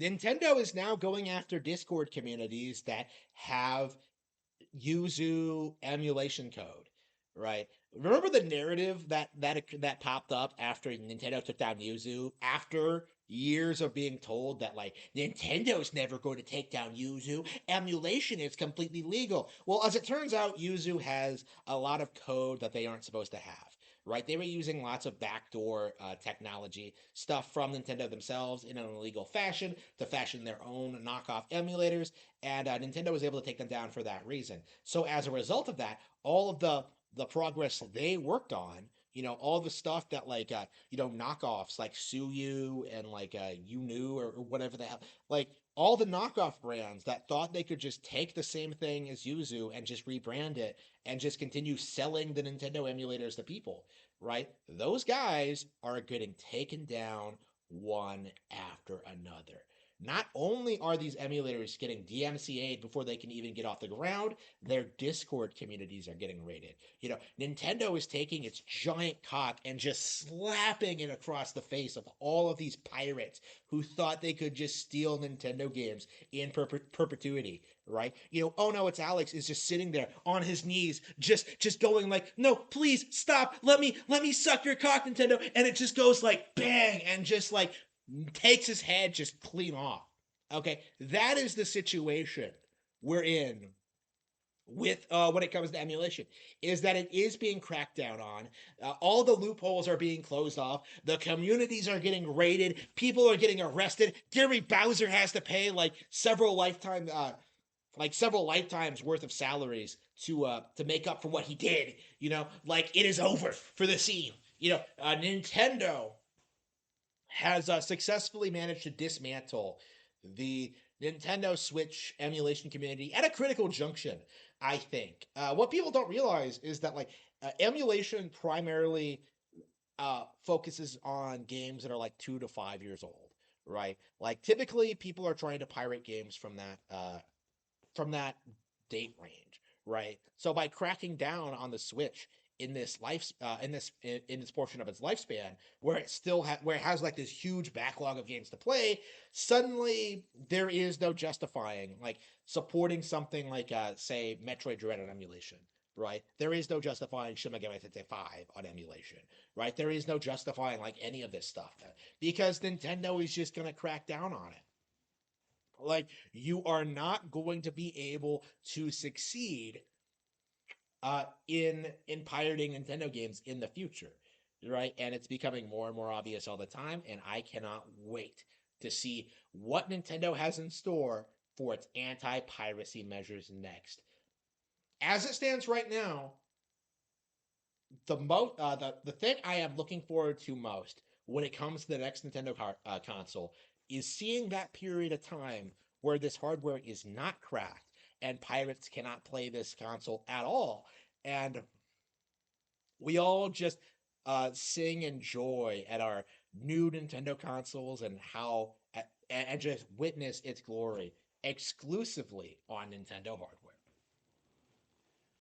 Nintendo is now going after Discord communities that have Yuzu emulation code, right? Remember the narrative that popped up after Nintendo took down Yuzu, after years of being told that like Nintendo's never going to take down Yuzu, emulation is completely legal. Well, as it turns out, Yuzu has a lot of code that they aren't supposed to have. Right, they were using lots of backdoor technology stuff from Nintendo themselves in an illegal fashion to fashion their own knockoff emulators, and Nintendo was able to take them down for that reason. So as a result of that, all of the progress they worked on, all the stuff that like knockoffs like Suyu and like Unu or whatever the hell, like all the knockoff brands that thought they could just take the same thing as Yuzu and just rebrand it and just continue selling the Nintendo emulators to people, right? Those guys are getting taken down one after another. Not only are these emulators getting DMCA'd before they can even get off the ground, their Discord communities are getting raided. Nintendo is taking its giant cock and just slapping it across the face of all of these pirates who thought they could just steal Nintendo games in perpetuity, right? Oh no, it's Alex is just sitting there on his knees, just going like, no, please stop, let me suck your cock, Nintendo, and it just goes like bang and just like takes his head just clean off. Okay, that is the situation we're in with when it comes to emulation, is that it is being cracked down on. All the loopholes are being closed off. The communities are getting raided. People are getting arrested. Gary Bowser has to pay like several lifetimes worth of salaries to make up for what he did. Like it is over for the scene. Nintendo has successfully managed to dismantle the Nintendo Switch emulation community at a critical junction. I think what people don't realize is that like emulation primarily focuses on games that are like 2 to 5 years old, right? Like typically people are trying to pirate games from that date range, right? So by cracking down on the Switch in this in this portion of its lifespan, where where it has like this huge backlog of games to play, suddenly there is no justifying like supporting something like say Metroid Dread on emulation. Right, there is no justifying Shin Megami Tensei 5 on emulation. Right, there is no justifying like any of this stuff because Nintendo is just gonna crack down on it. Like you are not going to be able to succeed in pirating Nintendo games in the future, right? And it's becoming more and more obvious all the time. And I cannot wait to see what Nintendo has in store for its anti-piracy measures next. As it stands right now, the thing I am looking forward to most when it comes to the next console is seeing that period of time where this hardware is not cracked and pirates cannot play this console at all, and we all just sing in joy at our new Nintendo consoles and how and just witness its glory exclusively on Nintendo hardware.